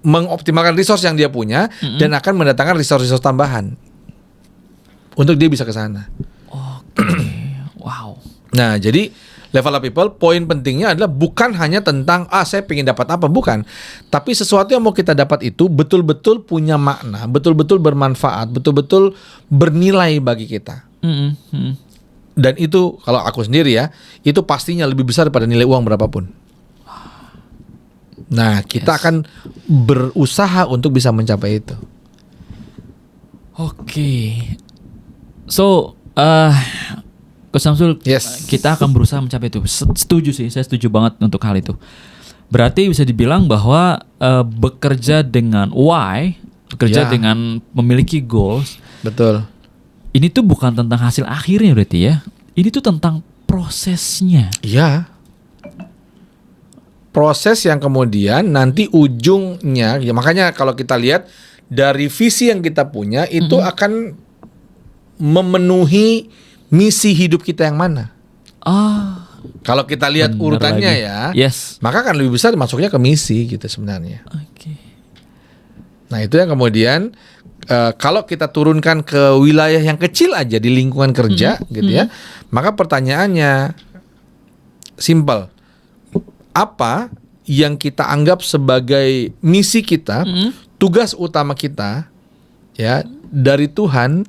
mengoptimalkan resource yang dia punya dan akan mendatangkan resource tambahan untuk dia bisa ke sana. Oke. Wow. Nah, jadi level up people, poin pentingnya adalah bukan hanya tentang saya pengen dapat apa, bukan. Tapi sesuatu yang mau kita dapat itu betul-betul punya makna, betul-betul bermanfaat, betul-betul bernilai bagi kita. Dan itu kalau aku sendiri ya, itu pastinya lebih besar daripada nilai uang berapapun. Nah, kita akan berusaha untuk bisa mencapai itu. Oke. So, Coach Samsul, kita akan berusaha mencapai itu. Setuju sih, saya setuju banget untuk hal itu. Berarti bisa dibilang bahwa bekerja dengan why, bekerja dengan memiliki goals. Betul. Ini tuh bukan tentang hasil akhirnya berarti ya. Ini tuh tentang prosesnya. Iya. Proses yang kemudian nanti ujungnya, ya makanya kalau kita lihat dari visi yang kita punya itu akan memenuhi misi hidup kita yang mana. Kalau kita lihat urutannya ya, maka kan lebih besar masuknya ke misi gitu sebenarnya. Nah, itu yang kemudian kalau kita turunkan ke wilayah yang kecil aja di lingkungan kerja gitu ya, maka pertanyaannya simple. Apa yang kita anggap sebagai misi kita, tugas utama kita ya dari Tuhan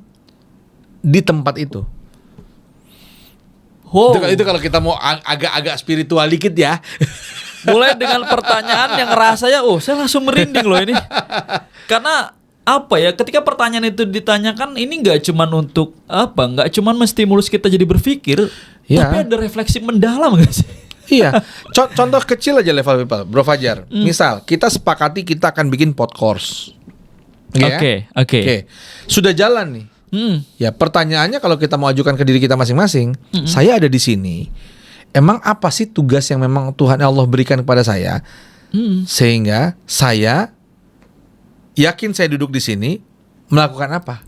di tempat itu. Wow. Itu kalau kita mau agak-agak spiritual dikit ya. Mulai dengan pertanyaan yang rasanya, saya langsung merinding loh ini. Karena apa ya? Ketika pertanyaan itu ditanyakan, ini nggak cuman untuk apa? Nggak cuman menstimulus kita jadi berpikir, tapi ada refleksi mendalam nggak sih? Iya. Contoh kecil aja level people, Bro Fajar. Misal kita sepakati kita akan bikin podcast. Oke. Sudah jalan nih. Ya pertanyaannya kalau kita mau ajukan ke diri kita masing-masing, saya ada di sini. Emang apa sih tugas yang memang Tuhan Allah berikan kepada saya, sehingga saya yakin saya duduk di sini melakukan apa?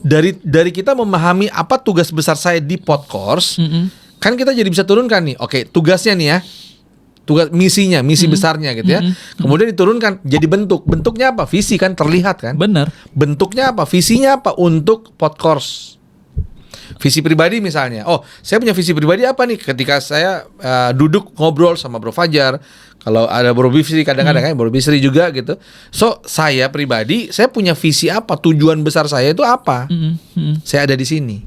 Dari kita memahami apa tugas besar saya di podcast, kan kita jadi bisa turunkan nih. Oke, tugasnya nih ya. Tugas misi besarnya gitu ya. Kemudian diturunkan jadi bentuknya apa? Visi kan terlihat kan? Benar. Bentuknya apa? Visinya apa untuk podcast? Visi pribadi misalnya. Saya punya visi pribadi apa nih? Ketika saya duduk ngobrol sama Bro Fajar, kalau ada Bro Bisri kadang-kadang kan Bro Bisri juga gitu. So saya pribadi, saya punya visi apa? Tujuan besar saya itu apa? Saya ada di sini.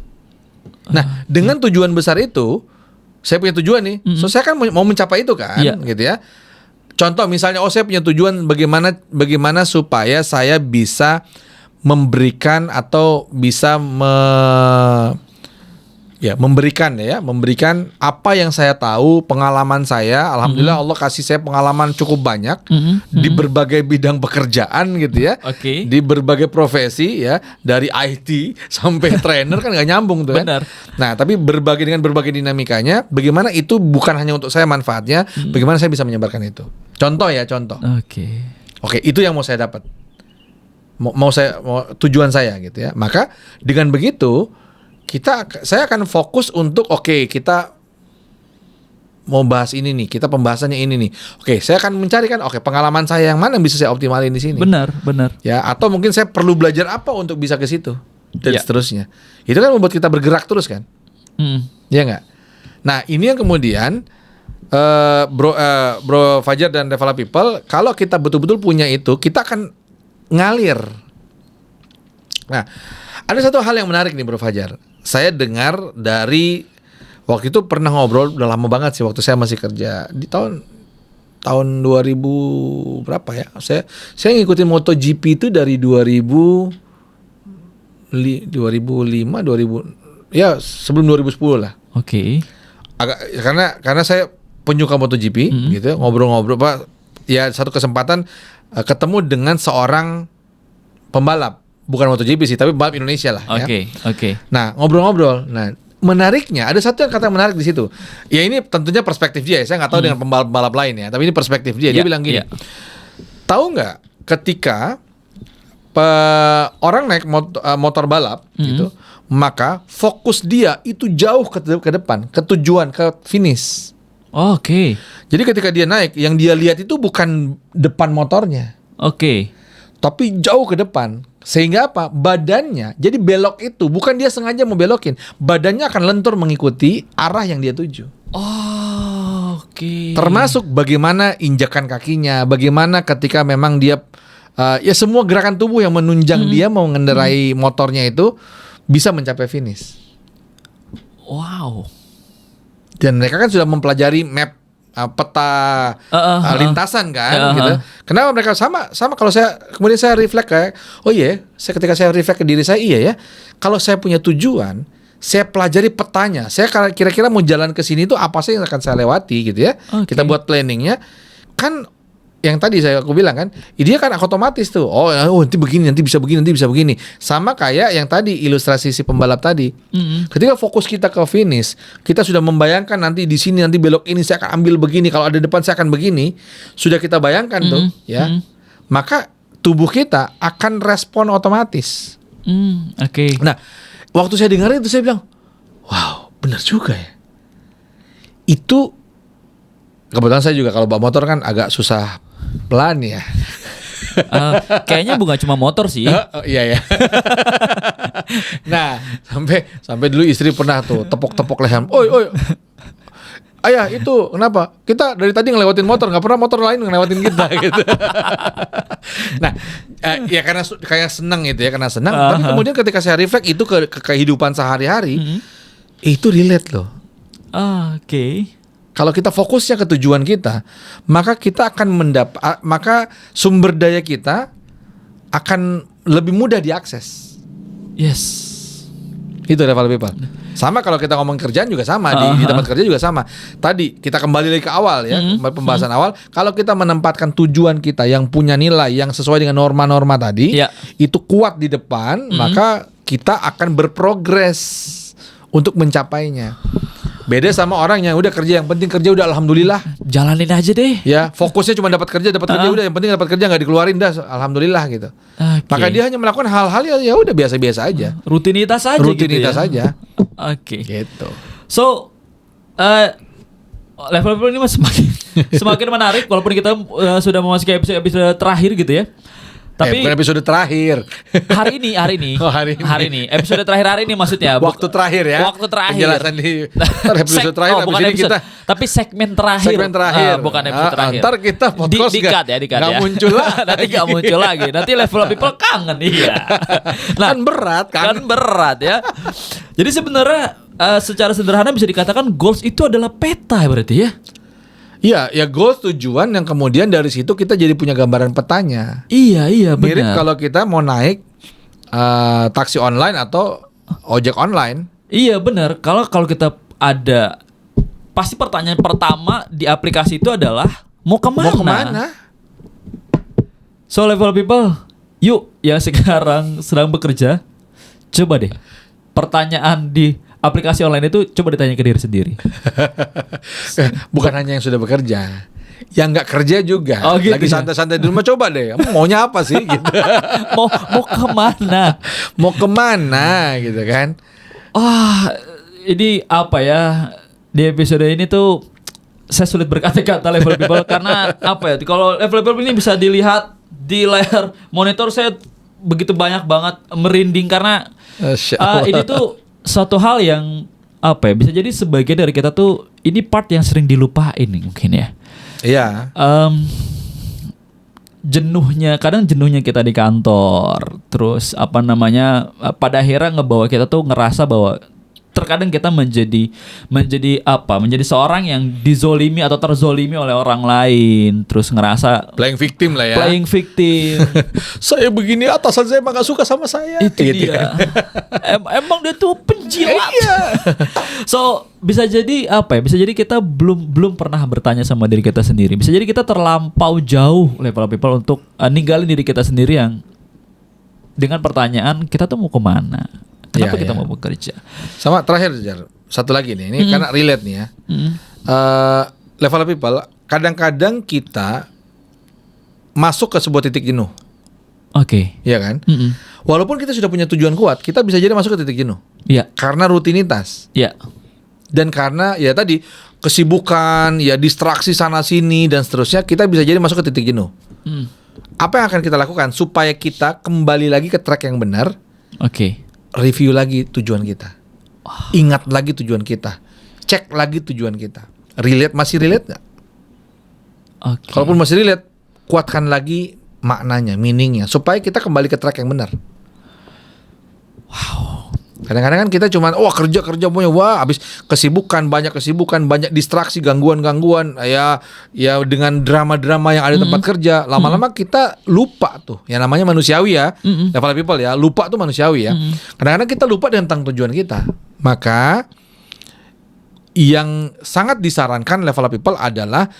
Nah, dengan tujuan besar itu, saya punya tujuan nih. So saya kan mau mencapai itu kan, gitu ya. Contoh misalnya, saya punya tujuan bagaimana supaya saya bisa memberikan atau bisa memberikan apa yang saya tahu, pengalaman saya. Alhamdulillah Allah kasih saya pengalaman cukup banyak di berbagai bidang pekerjaan gitu ya. Di berbagai profesi ya, dari IT sampai trainer kan nggak nyambung tuh kan. Benar. Nah, tapi dengan berbagai dinamikanya, bagaimana itu bukan hanya untuk saya manfaatnya, bagaimana saya bisa menyebarkan itu. Contoh. Oke, itu yang mau saya dapat. Mau tujuan saya gitu ya. Maka dengan begitu saya akan fokus untuk kita mau bahas ini nih, kita pembahasannya ini nih. Saya akan mencarikan pengalaman saya yang mana yang bisa saya optimalin di sini. Benar. Ya, atau mungkin saya perlu belajar apa untuk bisa ke situ dan seterusnya. Itu kan membuat kita bergerak terus kan? Ya enggak? Nah, ini yang kemudian Bro Fajar dan Develop People, kalau kita betul-betul punya itu, kita akan ngalir. Nah, ada satu hal yang menarik nih Bro Fajar. Saya dengar dari waktu itu pernah ngobrol, udah lama banget sih, waktu saya masih kerja di tahun 2000 berapa ya? Saya ngikutin MotoGP itu dari 2005, 2000 ya sebelum 2010 lah. Karena saya penyuka MotoGP gitu, ngobrol-ngobrol Pak. Ya satu kesempatan ketemu dengan seorang pembalap. Bukan MotoGP sih, tapi balap Indonesia lah. Nah, ngobrol-ngobrol. Nah, menariknya ada satu kata yang menarik di situ. Ya ini tentunya perspektif dia. Saya nggak tahu dengan pembalap lain ya, tapi ini perspektif dia. Dia bilang gini. Tahu nggak ketika orang naik motor balap gitu, maka fokus dia itu jauh ke depan, ke tujuan, ke finish. Jadi ketika dia naik, yang dia lihat itu bukan depan motornya. Tapi jauh ke depan. Sehingga apa? Badannya, jadi belok itu bukan dia sengaja mau belokin, badannya akan lentur mengikuti arah yang dia tuju. Termasuk bagaimana injakan kakinya, bagaimana ketika memang dia ya semua gerakan tubuh yang menunjang dia mau mengendarai motornya itu bisa mencapai finish. Dan mereka kan sudah mempelajari map, peta lintasan kan gitu. Kenapa mereka sama kalau kemudian saya reflect kayak ketika saya reflect ke diri saya, ya kalau saya punya tujuan, saya pelajari petanya, saya kira-kira mau jalan ke sini itu apa sih yang akan saya lewati gitu ya. Kita buat planningnya kan. Yang tadi aku bilang kan, dia kan otomatis tuh. Nanti begini, nanti bisa begini. Sama kayak yang tadi ilustrasi si pembalap tadi. Ketika fokus kita ke finish, kita sudah membayangkan nanti di sini nanti belok ini saya akan ambil begini, kalau ada depan saya akan begini. Sudah kita bayangkan tuh, ya. Maka tubuh kita akan respon otomatis. Nah, waktu saya dengar itu saya bilang, wow, benar juga ya. Itu kebetulan saya juga kalau bawa motor kan agak susah pelan ya. Kayaknya bukan cuma motor sih. Iya ya. Nah, sampai dulu istri pernah tuh tepok-tepok leher. Oi. ayah itu kenapa? Kita dari tadi ngelewatin motor, nggak pernah motor lain ngelewatin kita gitu. Nah, ya karena kayak senang itu ya, karena senang. Tapi kemudian ketika saya reflect itu ke kehidupan sehari-hari, itu relate loh. Oke. Kalau kita fokusnya ke tujuan kita, maka kita akan maka sumber daya kita akan lebih mudah diakses. Yes. Itu level people. Sama kalau kita ngomong kerjaan juga sama, di tempat kerja juga sama. Tadi kita kembali lagi ke awal ya, pembahasan awal. Kalau kita menempatkan tujuan kita yang punya nilai yang sesuai dengan norma-norma tadi, itu kuat di depan, maka kita akan berprogres untuk mencapainya. Beda sama orang yang udah kerja, yang penting kerja udah alhamdulillah, jalanin aja deh. Ya, fokusnya cuma dapat kerja udah, yang penting dapat kerja nggak dikeluarin dah, alhamdulillah gitu. Maka dia hanya melakukan hal-hal ya udah biasa-biasa aja. Rutinitas aja Rutinitas gitu ya. aja. Oke. Gitu. So level ini semakin menarik walaupun kita sudah memasuki episode terakhir gitu ya. Tapi bukan episode terakhir. Hari ini. Oh, hari ini. Episode terakhir hari ini maksudnya. Waktu terakhir ya. Waktu terakhir. Penjelasan di episode terakhir. Bukan ini episode, kita. Tapi segmen terakhir. Bukan episode terakhir. Ntar kita podcast dikat ya. Gak muncul lagi. Nanti gak muncul lagi. Nanti level people kangen. Iya. Nah, kan berat ya. Jadi sebenarnya secara sederhana bisa dikatakan goals itu adalah peta berarti ya. Iya, ya goals tujuan yang kemudian dari situ kita jadi punya gambaran petanya. Iya benar. Mirip kalau kita mau naik taksi online atau ojek online. Iya benar. Kalau kita ada, pasti pertanyaan pertama di aplikasi itu adalah mau kemana? So level people, yuk yang sekarang sedang bekerja, coba deh pertanyaan di aplikasi online itu coba ditanya ke diri sendiri. Bukan hanya yang sudah bekerja, yang nggak kerja juga. Oh, gitu lagi santai-santai di rumah, coba deh. Maunya apa sih? Gitu. mau kemana? Mau kemana gitu kan? Ini apa ya? Di episode ini tuh saya sulit berkata-kata level people karena apa ya? Kalau level people ini bisa dilihat di layar monitor saya begitu banyak banget merinding karena ini tuh suatu hal yang apa ya, bisa jadi sebagian dari kita tuh ini part yang sering dilupain nih mungkin ya. Iya. Kadang jenuhnya kita di kantor, terus pada akhirnya ngebawa kita tuh ngerasa bahwa terkadang kita menjadi seorang yang dizolimi atau terzolimi oleh orang lain, terus ngerasa playing victim lah ya. Playing victim. Saya begini, atasan saya emang gak suka sama saya. Itu gitu dia. Emang dia tuh penjilat. Iya. So bisa jadi Bisa jadi kita belum pernah bertanya sama diri kita sendiri. Bisa jadi kita terlampau jauh level people untuk ninggalin diri kita sendiri yang dengan pertanyaan kita tuh mau kemana. Kenapa kita mau bekerja? Sama terakhir Jar, satu lagi nih, ini karena relate nih ya. Level people, kadang-kadang kita masuk ke sebuah titik jenuh. Oke. Iya kan? Walaupun kita sudah punya tujuan kuat, kita bisa jadi masuk ke titik jenuh. Iya. Karena rutinitas. Iya. Dan karena ya tadi kesibukan, ya distraksi sana sini dan seterusnya, kita bisa jadi masuk ke titik jenuh. Apa yang akan kita lakukan supaya kita kembali lagi ke track yang benar? Oke. Review lagi tujuan kita. Ingat lagi tujuan kita. Cek lagi tujuan kita. Masih relate gak? Okay. Kalaupun masih relate, kuatkan lagi maknanya, meaningnya, supaya kita kembali ke track yang benar. Wow. Kadang-kadang kan kita cuman kerja punya habis kesibukan, banyak distraksi, gangguan ya dengan drama-drama yang ada di tempat kerja. Lama-lama kita lupa tuh. Yang namanya manusiawi ya. Level people ya, lupa tuh manusiawi ya. Kadang-kadang kita lupa tentang tujuan kita. Maka yang sangat disarankan level people adalah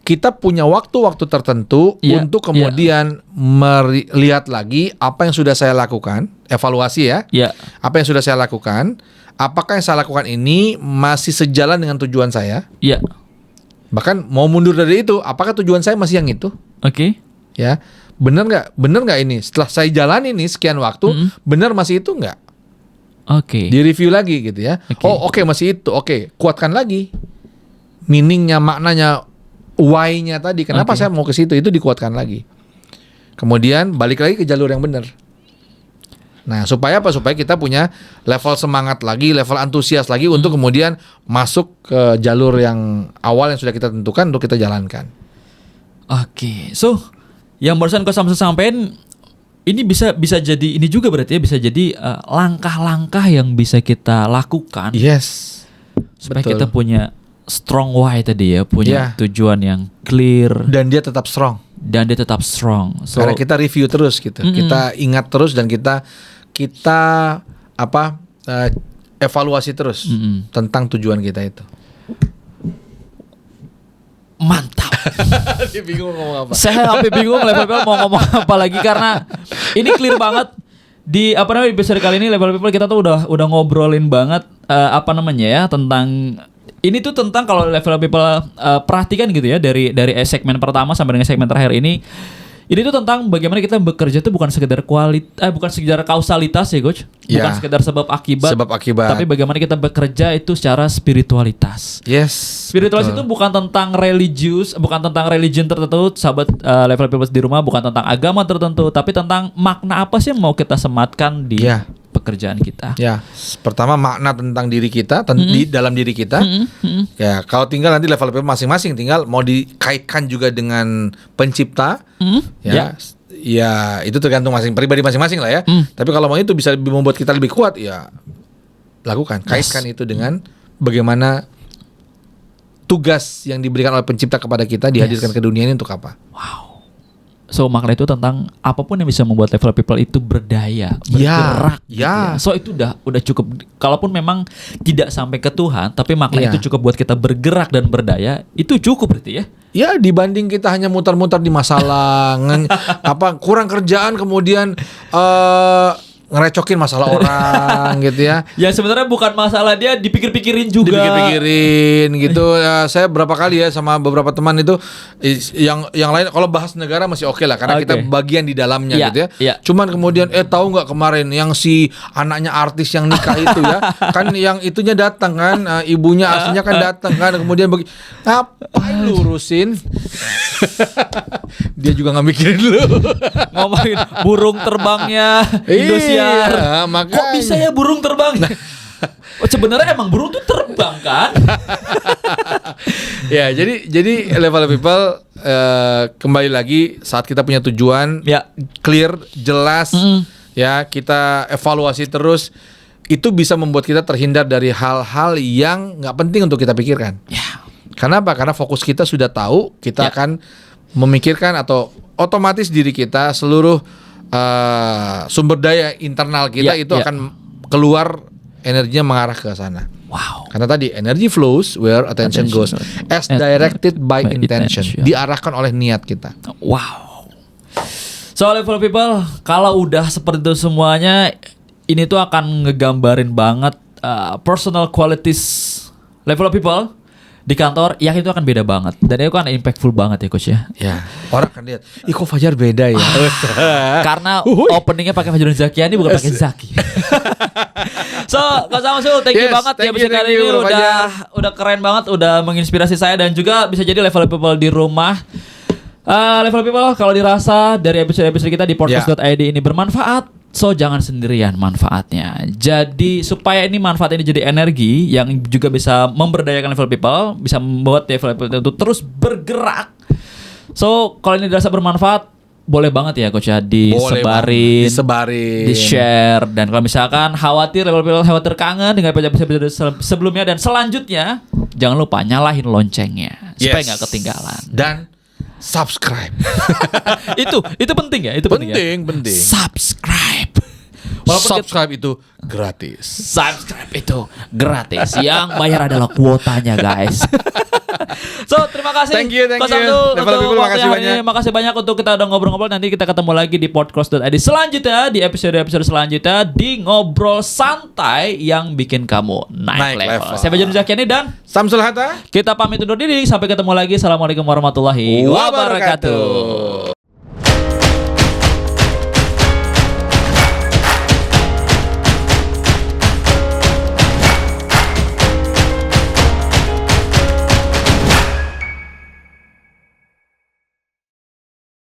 kita punya waktu-waktu tertentu untuk kemudian melihat lagi apa yang sudah saya lakukan, evaluasi ya. Apa yang sudah saya lakukan, apakah yang saya lakukan ini masih sejalan dengan tujuan saya? Bahkan mau mundur dari itu, apakah tujuan saya masih yang itu? Oke. Ya, benar nggak ini? Setelah saya jalan ini sekian waktu, benar masih itu nggak? Oke. Di review lagi gitu ya. Oke, masih itu. Oke, kuatkan lagi meaningnya, maknanya. Why-nya tadi, kenapa saya mau ke situ, itu dikuatkan lagi. Kemudian balik lagi ke jalur yang benar. Nah, supaya apa? Supaya kita punya level semangat lagi, level antusias lagi untuk kemudian masuk ke jalur yang awal yang sudah kita tentukan untuk kita jalankan. Oke, so yang barusan Coach Samsul sampaikan ini bisa jadi ini juga berarti ya, bisa jadi langkah-langkah yang bisa kita lakukan. Yes. Supaya Betul. kita punya strong why tadi ya, punya tujuan yang clear Dan dia tetap strong. So, Karena kita review terus gitu. Kita ingat terus dan kita evaluasi terus tentang tujuan kita itu. mantap. Dia bingung ngomong apa. Saya sampai bingung Level People mau ngomong apa lagi karena ini clear banget di episode kali ini Level People kita tuh udah ngobrolin banget tentang ini tuh tentang kalau Level People perhatikan gitu ya dari segmen pertama sampai dengan segmen terakhir ini tuh tentang bagaimana kita bekerja tuh bukan sekedar bukan sekedar kausalitas ya coach, bukan sekedar sebab akibat, tapi bagaimana kita bekerja itu secara spiritualitas. Yes. Spiritualitas itu bukan tentang religion tertentu, sahabat Level People di rumah, bukan tentang agama tertentu, tapi tentang makna apa sih yang mau kita sematkan di pekerjaan kita. Ya, pertama makna tentang diri kita, di dalam diri kita. Ya, kalau tinggal nanti level masing-masing, tinggal mau dikaitkan juga dengan pencipta. Ya, itu tergantung pribadi masing-masing lah ya. Tapi kalau mau itu bisa membuat kita lebih kuat, ya lakukan. Kaitkan itu dengan bagaimana tugas yang diberikan oleh pencipta kepada kita dihadirkan ke dunia ini untuk apa? Wow. So makna itu tentang apapun yang bisa membuat Level People itu berdaya, bergerak. Gitu ya. So itu udah cukup. Kalaupun memang tidak sampai ke Tuhan, tapi makna itu cukup buat kita bergerak dan berdaya, itu cukup berarti ya. Ya, dibanding kita hanya muter-muter di masalah, kurang kerjaan kemudian ngerecokin masalah orang gitu ya. Ya sebenarnya bukan masalah dia dipikir-pikirin juga. Dipikir-pikirin gitu. Saya berapa kali ya sama beberapa teman itu yang lain kalau bahas negara masih oke lah karena kita bagian di dalamnya gitu ya. Cuman kemudian tahu nggak kemarin yang si anaknya artis yang nikah itu ya, kan yang itunya datang kan, ibunya aslinya kan datang kan, kemudian ngapain lu urusin? Dia juga nggak mikirin lu. Ngomongin burung terbangnya Indosiar. Kok bisa ya burung terbang? Sebenarnya emang burung tuh terbang kan? Ya, jadi Level People kembali lagi saat kita punya tujuan clear, jelas, ya kita evaluasi terus, itu bisa membuat kita terhindar dari hal-hal yang nggak penting untuk kita pikirkan. Karena apa? Karena fokus kita sudah tahu, kita akan memikirkan atau otomatis diri kita seluruh sumber daya internal kita itu akan keluar, energinya mengarah ke sana. Wow. Karena tadi energy flows where attention goes as directed by intention. Diarahkan oleh niat kita. Wow. So Level People, kalau udah seperti itu semuanya, ini tuh akan ngegambarin banget personal qualities Level People di kantor yang itu akan beda banget dan itu kan impactful banget ya coach ya. Ya, orang kan lihat, kok Fajar beda ya. Karena openingnya pakai Fajar Zakiani bukan pakai Zaki. So, Coach Samsul, thank you banget ya episode kali ini udah keren banget, udah menginspirasi saya dan juga bisa jadi Level People di rumah. Level People kalau dirasa dari episode-episode kita di podcast.id ini bermanfaat, so jangan sendirian manfaatnya. Jadi supaya ini manfaat ini jadi energi yang juga bisa memberdayakan Level People, bisa membuat Level People itu terus bergerak. So kalau ini dirasa bermanfaat, boleh banget ya coach ya disebarin, di-share. Dan kalau misalkan Level People khawatir kangen dengan episode sebelumnya dan selanjutnya, jangan lupa nyalahin loncengnya supaya nggak ketinggalan. Dan subscribe. itu penting ya, penting. Subscribe. Subscribe itu gratis. Subscribe itu gratis. Yang bayar adalah kuotanya, guys. So, terima kasih. Thank you. Makasih banyak untuk kita udah ngobrol-ngobrol. Nanti kita ketemu lagi di podcast.id selanjutnya, di episode selanjutnya di ngobrol santai yang bikin kamu naik level. Saya Fajar Zakiani dan Samsul Hatta. Kita pamit undur diri. Sampai ketemu lagi. Assalamualaikum warahmatullahi wabarakatuh.